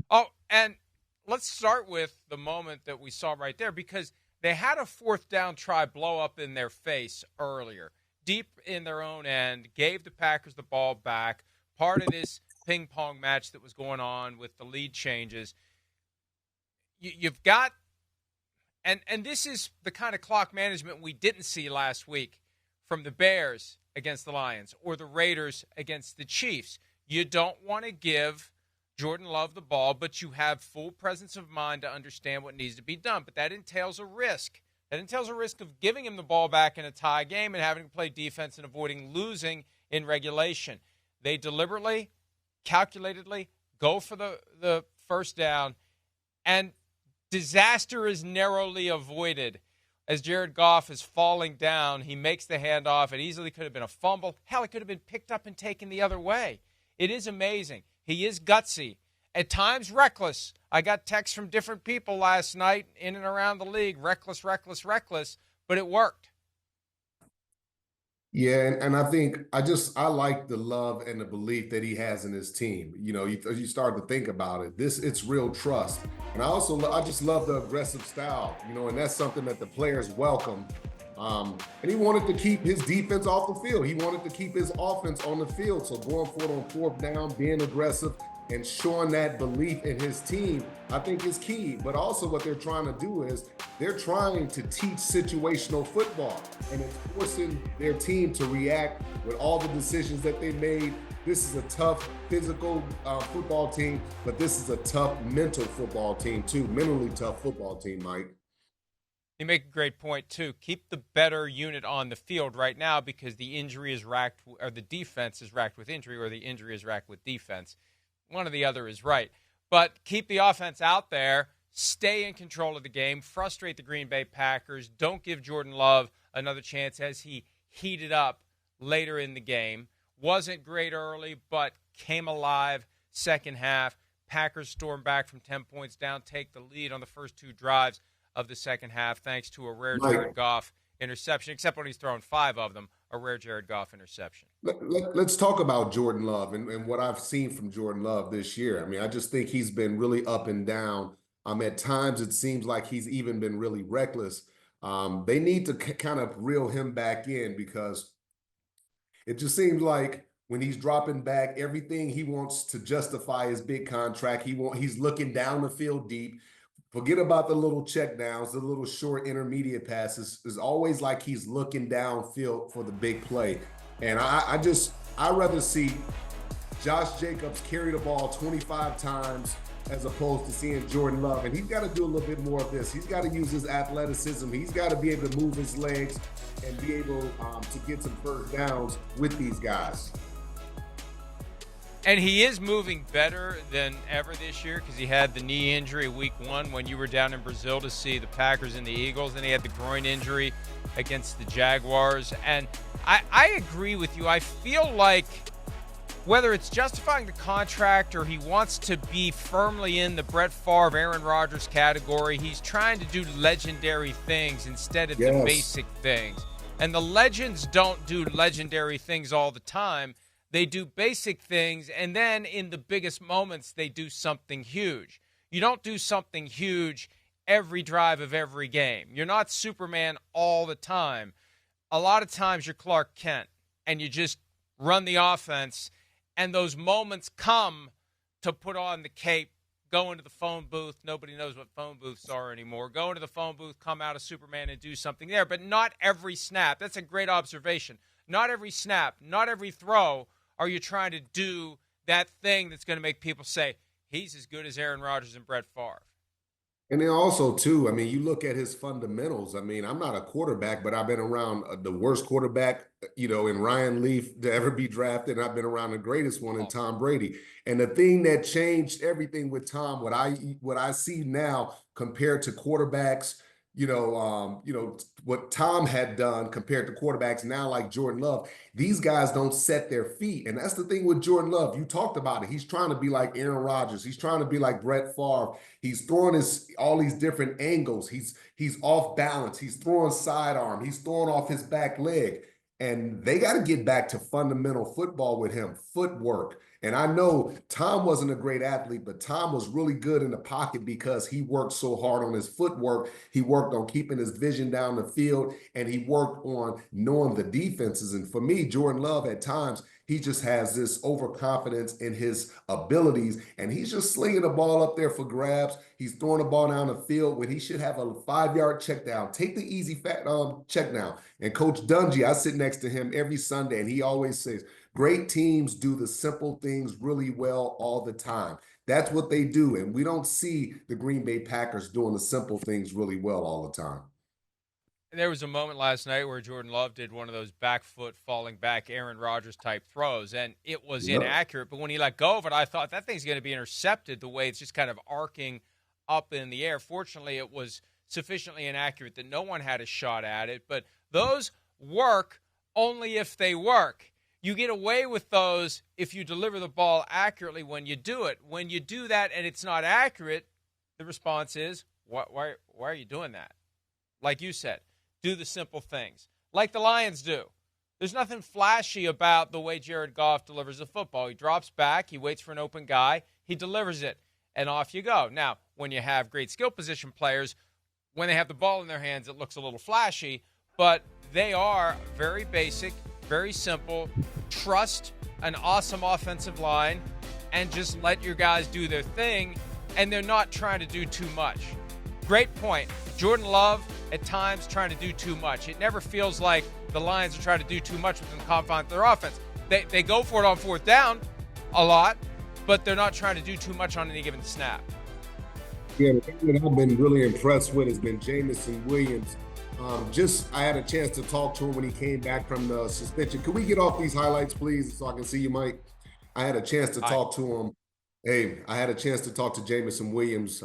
Oh, and let's start with the moment that we saw right there because they had a fourth down try blow up in their face earlier, deep in their own end, gave the Packers the ball back. Part of this ping pong match that was going on with the lead changes. You've got, and this is the kind of clock management we didn't see last week from the Bears against the Lions or the Raiders against the Chiefs. You don't want to give Jordan Love the ball, but you have full presence of mind to understand what needs to be done. But that entails a risk. That entails a risk of giving him the ball back in a tie game and having to play defense and avoiding losing in regulation. They deliberately, calculatedly go for the first down, and disaster is narrowly avoided. As Jared Goff is falling down, he makes the handoff. It easily could have been a fumble. Hell, it could have been picked up and taken the other way. It is amazing. He is gutsy, at times reckless. I got texts from different people last night in and around the league, reckless, reckless, reckless, but it worked. Yeah, and I think I like the love and the belief that he has in his team. You start to think about it. It's real trust, and I just love the aggressive style. And that's something that the players welcome. And he wanted to keep his defense off the field. He wanted to keep his offense on the field. So going for it on fourth down, being aggressive, and showing that belief in his team, I think is key. But also what they're trying to do is they're trying to teach situational football, and it's forcing their team to react with all the decisions that they made. This is a tough physical football team, but this is a tough mental football team too, mentally tough football team, Mike. You make a great point, too. Keep the better unit on the field right now because the injury is racked, or the defense is racked with injury, or the injury is racked with defense. One or the other is right. But keep the offense out there, stay in control of the game, frustrate the Green Bay Packers. Don't give Jordan Love another chance as he heated up later in the game. Wasn't great early, but came alive second half. Packers storm back from 10 points down, take the lead on the first two drives of the second half, thanks to a rare Mike, Jared Goff interception, except when he's thrown five of them, a rare Jared Goff interception. let's talk about Jordan Love and what I've seen from Jordan Love this year. I mean, I just think he's been really up and down. At times, it seems like he's even been really reckless. They need to kind of reel him back in because it just seems like when he's dropping back, everything he wants to justify his big contract. He's looking down the field deep. Forget about the little check downs, the little short intermediate passes. It's always like he's looking downfield for the big play. And I rather see Josh Jacobs carry the ball 25 times as opposed to seeing Jordan Love. And he's got to do a little bit more of this. He's got to use his athleticism. He's got to be able to move his legs and be able to get some first downs with these guys. And he is moving better than ever this year because he had the knee injury week one when you were down in Brazil to see the Packers and the Eagles. And he had the groin injury against the Jaguars. And I agree with you. I feel like whether it's justifying the contract or he wants to be firmly in the Brett Favre, Aaron Rodgers category, he's trying to do legendary things instead of the basic things. And the legends don't do legendary things all the time. They do basic things, and then in the biggest moments, they do something huge. You don't do something huge every drive of every game. You're not Superman all the time. A lot of times you're Clark Kent, and you just run the offense, and those moments come to put on the cape, go into the phone booth. Nobody knows what phone booths are anymore. Go into the phone booth, come out as Superman, and do something there. But not every snap. That's a great observation. Not every snap, not every throw are you trying to do that thing that's going to make people say, he's as good as Aaron Rodgers and Brett Favre. And then also, too, I mean, you look at his fundamentals. I mean, I'm not a quarterback, but I've been around the worst quarterback, in Ryan Leaf to ever be drafted. And I've been around the greatest one in Tom Brady. And the thing that changed everything with Tom, what I see now compared to quarterbacks, what Tom had done compared to quarterbacks now like Jordan Love, these guys don't set their feet. And that's the thing with Jordan Love. You talked about it. He's trying to be like Aaron Rodgers. He's trying to be like Brett Favre. He's throwing all these different angles. He's off balance. He's throwing sidearm. He's throwing off his back leg. And they got to get back to fundamental football with him, footwork. And I know Tom wasn't a great athlete, but Tom was really good in the pocket because he worked so hard on his footwork. He worked on keeping his vision down the field, and he worked on knowing the defenses. And for me, Jordan Love, at times, he just has this overconfidence in his abilities, and he's just slinging the ball up there for grabs. He's throwing the ball down the field when he should have a 5-yard check down. Take the easy check down. And Coach Dungy, I sit next to him every Sunday, and he always says, great teams do the simple things really well all the time. That's what they do. And we don't see the Green Bay Packers doing the simple things really well all the time. There was a moment last night where Jordan Love did one of those back foot falling back Aaron Rodgers type throws, and it was inaccurate. But when he let go of it, I thought that thing's going to be intercepted the way it's just kind of arcing up in the air. Fortunately, it was sufficiently inaccurate that no one had a shot at it. But those work only if they work. You get away with those if you deliver the ball accurately when you do it. When you do that and it's not accurate, the response is, why are you doing that? Like you said, do the simple things, like the Lions do. There's nothing flashy about the way Jared Goff delivers the football. He drops back, he waits for an open guy, he delivers it, and off you go. Now, when you have great skill position players, when they have the ball in their hands, it looks a little flashy, but they are very basic, very simple. Trust an awesome offensive line and just let your guys do their thing, and they're not trying to do too much. Great point. Jordan Love, at times, trying to do too much. It never feels like the Lions are trying to do too much within the confines of their offense. They go for it on fourth down a lot, but they're not trying to do too much on any given snap. Yeah, the thing that I've been really impressed with has been Jameson Williams. I had a chance to talk to him when he came back from the suspension. Could we get off these highlights, please, so I can see you, Mike? I had a chance to talk to him. Hey, I had a chance to talk to Jameson Williams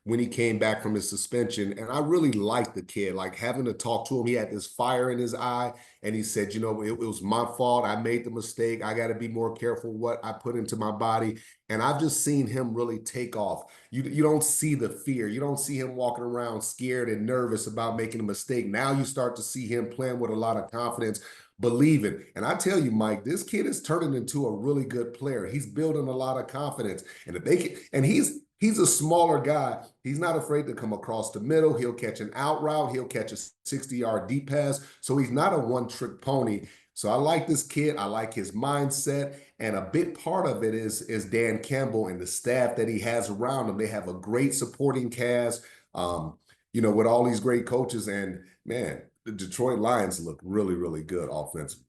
when he came back from his suspension, and I really liked the kid. Like, having to talk to him, he had this fire in his eye, and he said, it was my fault. I made the mistake. I got to be more careful what I put into my body. And I've just seen him really take off. You don't see the fear. You don't see him walking around scared and nervous about making a mistake. Now you start to see him playing with a lot of confidence, believing. And I tell you, Mike, this kid is turning into a really good player. He's building a lot of confidence. And if they can, and he's a smaller guy. He's not afraid to come across the middle. He'll catch an out route. He'll catch a 60-yard deep pass. So he's not a one-trick pony. So I like this kid. I like his mindset. And a big part of it is Dan Campbell and the staff that he has around him. They have a great supporting cast, with all these great coaches. And, man, the Detroit Lions look really, really good offensively.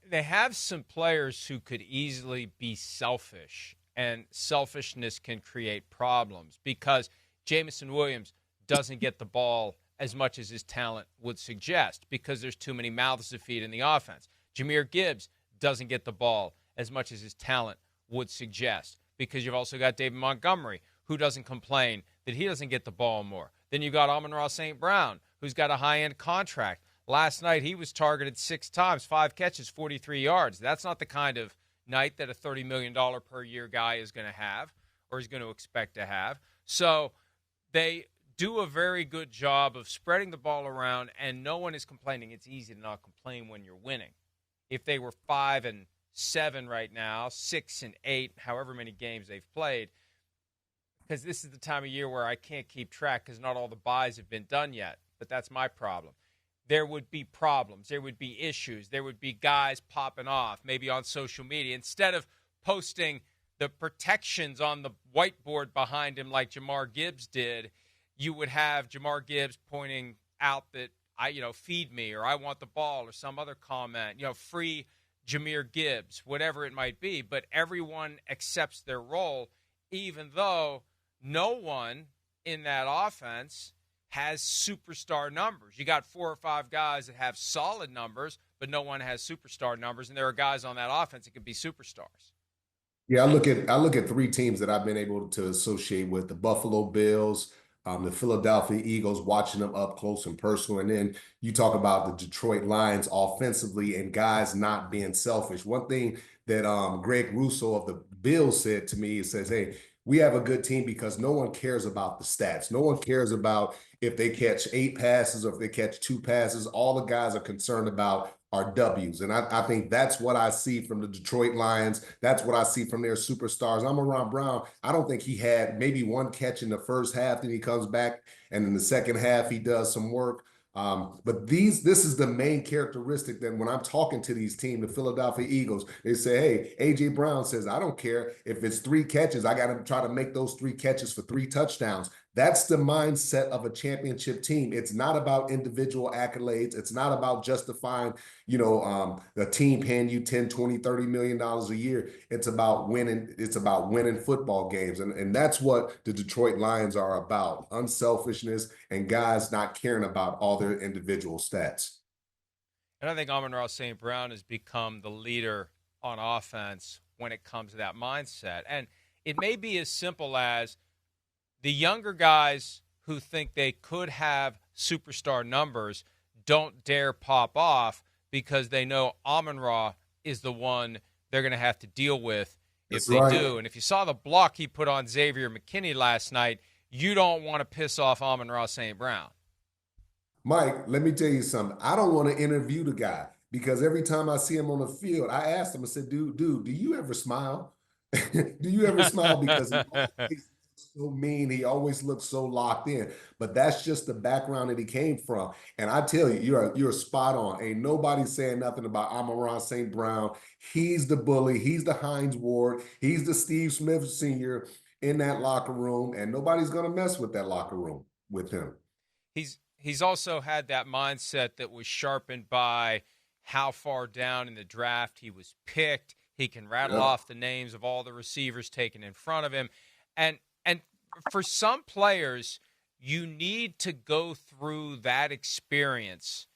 They have some players who could easily be selfish, and selfishness can create problems because Jameson Williams doesn't get the ball as much as his talent would suggest because there's too many mouths to feed in the offense. Jahmyr Gibbs doesn't get the ball as much as his talent would suggest because you've also got David Montgomery, who doesn't complain that he doesn't get the ball more. Then you've got Amon-Ra St. Brown, who's got a high-end contract. Last night he was targeted 6 times, 5 catches, 43 yards. That's not the kind of night that a $30 million per year guy is going to have or is going to expect to have. So they do a very good job of spreading the ball around, and no one is complaining. It's easy to not complain when you're winning. If they were 5-7 right now, 6-8, however many games they've played, because this is the time of year where I can't keep track because not all the buys have been done yet, but that's my problem. There would be problems. There would be issues. There would be guys popping off, maybe on social media. Instead of posting the protections on the whiteboard behind him like Jahmyr Gibbs did, you would have Jahmyr Gibbs pointing out that, feed me, or I want the ball, or some other comment, free Jahmyr Gibbs, whatever it might be. But everyone accepts their role, even though no one in that offense has superstar numbers. You got 4 or 5 guys that have solid numbers, but no one has superstar numbers, and there are guys on that offense that could be superstars. Yeah, I look at 3 teams that I've been able to associate with: the Buffalo Bills, the Philadelphia Eagles, watching them up close and personal, and then you talk about the Detroit Lions offensively and guys not being selfish. One thing that Greg Russo of the Bills said to me, he says, "Hey, we have a good team because no one cares about the stats. No one cares about if they catch 8 passes or if they catch 2 passes. All the guys are concerned about, are W's. And I think that's what I see from the Detroit Lions. That's what I see from their superstars. Amon-Ra Brown, I don't think he had maybe one catch in the first half, then he comes back, and in the second half, he does some work. But this is the main characteristic that when I'm talking to these teams, the Philadelphia Eagles, they say, hey, A.J. Brown says, I don't care if it's 3 catches. I got to try to make those 3 catches for 3 touchdowns. That's the mindset of a championship team. It's not about individual accolades. It's not about justifying, the team paying you 10, 20, $30 million a year. It's about winning. It's about winning football games. And that's what the Detroit Lions are about. Unselfishness and guys not caring about all their individual stats. And I think Amon-Ra St. Brown has become the leader on offense when it comes to that mindset. And it may be as simple as the younger guys who think they could have superstar numbers don't dare pop off because they know Amon-Ra is the one they're going to have to deal with if they do. And if you saw the block he put on Xavier McKinney last night, you don't want to piss off Amon-Ra St. Brown. Mike, let me tell you something. I don't want to interview the guy because every time I see him on the field, I asked him, I said, dude, do you ever smile? Do you ever smile? Because he always so mean. He always looks so locked in. But that's just the background that he came from. And I tell you, you're spot on. Ain't nobody saying nothing about Amon-Ra St. Brown. He's the bully. He's the Hines Ward. He's the Steve Smith Sr. in that locker room. And nobody's going to mess with that locker room with him. He's also had that mindset that was sharpened by how far down in the draft he was picked. He can rattle off the names of all the receivers taken in front of him. And for some players, you need to go through that experience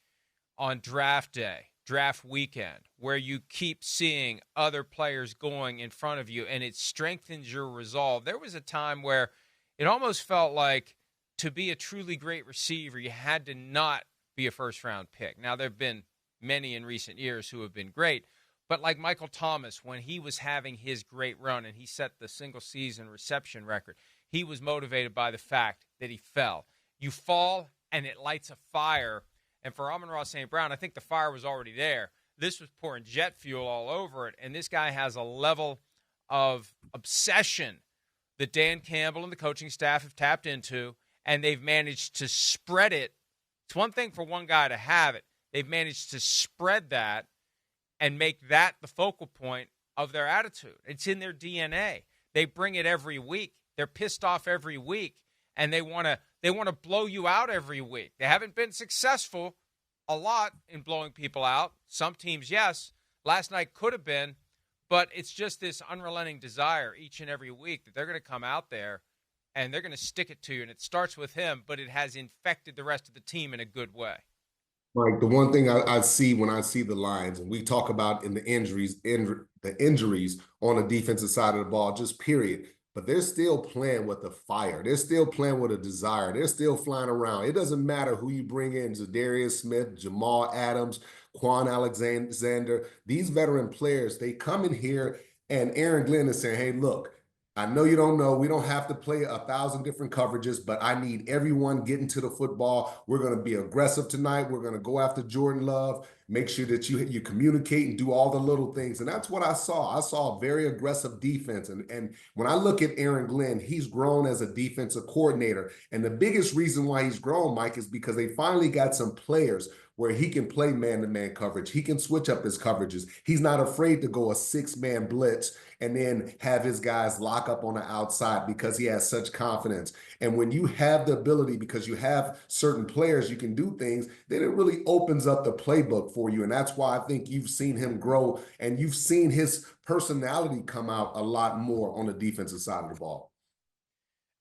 on draft day, draft weekend, where you keep seeing other players going in front of you, and it strengthens your resolve. There was a time where it almost felt like to be a truly great receiver, you had to not be a first-round pick. Now, there have been many in recent years who have been great, but like Michael Thomas, when he was having his great run and he set the single-season reception record, he was motivated by the fact that he fell. You fall, and it lights a fire. And for Amon-Ra St. Brown, I think the fire was already there. This was pouring jet fuel all over it, and this guy has a level of obsession that Dan Campbell and the coaching staff have tapped into, and they've managed to spread it. It's one thing for one guy to have it. They've managed to spread that and make that the focal point of their attitude. It's in their DNA. They bring it every week. They're pissed off every week, and they want to blow you out every week. They haven't been successful a lot in blowing people out. Some teams, yes. Last night could have been, but it's just this unrelenting desire each and every week that they're going to come out there and they're going to stick it to you. And it starts with him, but it has infected the rest of the team in a good way. Like the one thing I see when I see the Lions, and we talk about in the injuries on the defensive side of the ball, just period. But they're still playing with a fire. They're still playing with a desire. They're still flying around. It doesn't matter who you bring in, Zadarius Smith, Jamal Adams, Quan Alexander. These veteran players, they come in here, and Aaron Glenn is saying, hey, look, I know you don't know. We don't have to play 1,000 different coverages, but I need everyone getting to the football. We're going to be aggressive tonight. We're going to go after Jordan Love. Make sure that you communicate and do all the little things. And that's what I saw. I saw a very aggressive defense. And when I look at Aaron Glenn, he's grown as a defensive coordinator. And the biggest reason why he's grown, Mike, is because they finally got some players where he can play man-to-man coverage. He can switch up his coverages. He's not afraid to go a 6-man blitz and then have his guys lock up on the outside because he has such confidence. And when you have the ability, because you have certain players, you can do things, then it really opens up the playbook for you. And that's why I think you've seen him grow and you've seen his personality come out a lot more on the defensive side of the ball.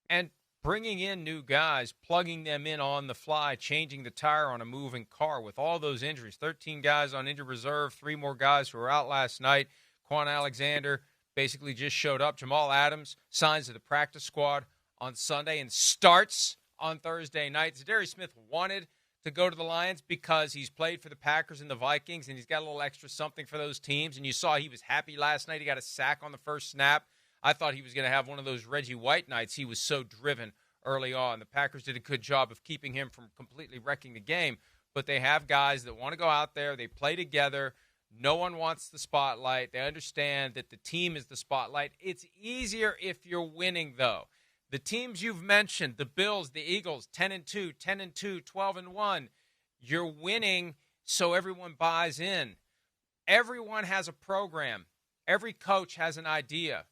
And bringing in new guys, plugging them in on the fly, changing the tire on a moving car with all those injuries. 13 guys on injured reserve, 3 more guys who were out last night. Quan Alexander basically just showed up. Jamal Adams signs to the practice squad on Sunday and starts on Thursday night. Zadarius Smith wanted to go to the Lions because he's played for the Packers and the Vikings, and he's got a little extra something for those teams. And you saw he was happy last night. He got a sack on the first snap. I thought he was going to have one of those Reggie White nights. He was so driven early on. The Packers did a good job of keeping him from completely wrecking the game. but they have guys that want to go out there. They play together. No one wants the spotlight. They understand that the team is the spotlight. It's easier if you're winning, though. The teams you've mentioned, the Bills, the Eagles, 10-2, 10-2, 12-1, you're winning, so everyone buys in. Everyone has a program. Every coach has an idea.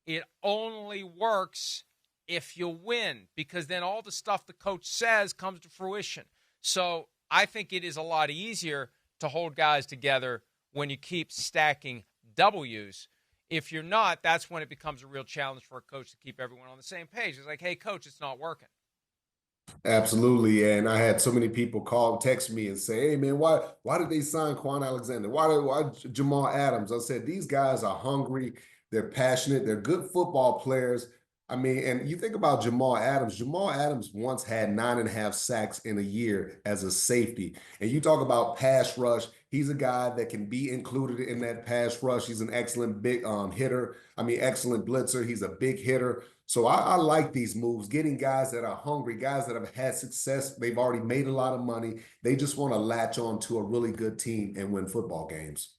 It only works if you win, because then all the stuff the coach says comes to fruition. So I think it is a lot easier to hold guys together when you keep stacking W's. If you're not, that's when it becomes a real challenge for a coach to keep everyone on the same page. It's like, hey, coach, it's not working. Absolutely. And I had so many people call, text me and say, hey, man, why did they sign Quan Alexander? Why Jamal Adams? I said, these guys are hungry. They're passionate. They're good football players. I mean, and you think about Jamal Adams. Jamal Adams once had 9.5 sacks in a year as a safety. And you talk about pass rush. He's a guy that can be included in that pass rush. He's an excellent big hitter. I mean, excellent blitzer. He's a big hitter. So I like these moves, getting guys that are hungry, guys that have had success. They've already made a lot of money. They just want to latch on to a really good team and win football games.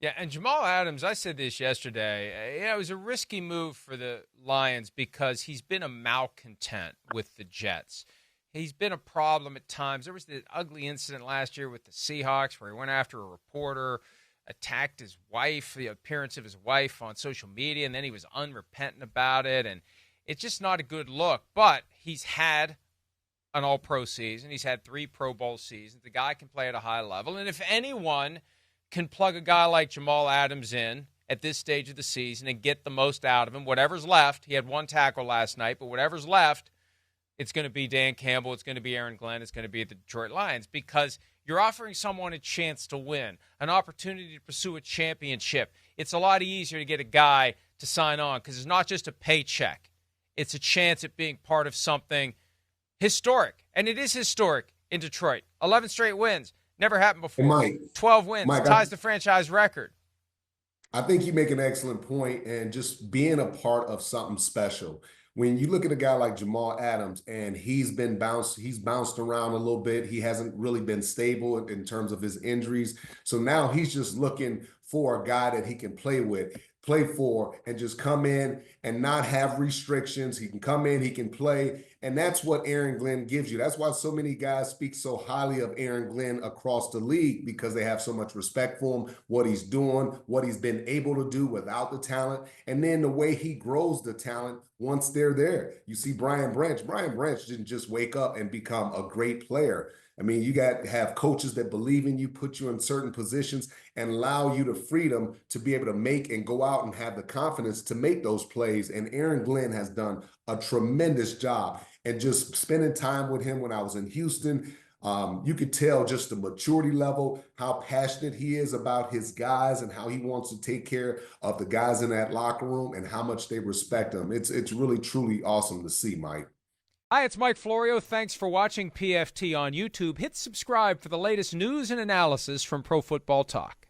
Yeah, and Jamal Adams, I said this yesterday, it was a risky move for the Lions because he's been a malcontent with the Jets. He's been a problem at times. There was the ugly incident last year with the Seahawks where he went after a reporter, attacked his wife, the appearance of his wife on social media, and then he was unrepentant about it, and it's just not a good look. But he's had an all-pro season. He's had 3 Pro Bowl seasons. The guy can play at a high level, and if anyone can plug a guy like Jamal Adams in at this stage of the season and get the most out of him, whatever's left. He had 1 tackle last night, but whatever's left, it's going to be Dan Campbell, it's going to be Aaron Glenn, it's going to be the Detroit Lions, because you're offering someone a chance to win, an opportunity to pursue a championship. It's a lot easier to get a guy to sign on because it's not just a paycheck. It's a chance at being part of something historic, and it is historic in Detroit. 11 straight wins. Never happened before. Mike, 12 wins, Mike, ties the franchise record. I think you make an excellent point, and just being a part of something special. When you look at a guy like Jamal Adams, and he's bounced around a little bit. He hasn't really been stable in terms of his injuries. So now he's just looking for a guy that he can play for, and just come in and not have restrictions. He can come in, he can play. And that's what Aaron Glenn gives you. That's why so many guys speak so highly of Aaron Glenn across the league, because they have so much respect for him, what he's doing, what he's been able to do without the talent, and then the way he grows the talent once they're there. You see Brian Branch. Brian Branch didn't just wake up and become a great player. I mean, you got to have coaches that believe in you, put you in certain positions, and allow you the freedom to be able to make and go out and have the confidence to make those plays. And Aaron Glenn has done a tremendous job. And just spending time with him when I was in Houston, you could tell just the maturity level, how passionate he is about his guys and how he wants to take care of the guys in that locker room and how much they respect him. It's really, truly awesome to see, Mike. Hi, it's Mike Florio. Thanks for watching PFT on YouTube. Hit subscribe for the latest news and analysis from Pro Football Talk.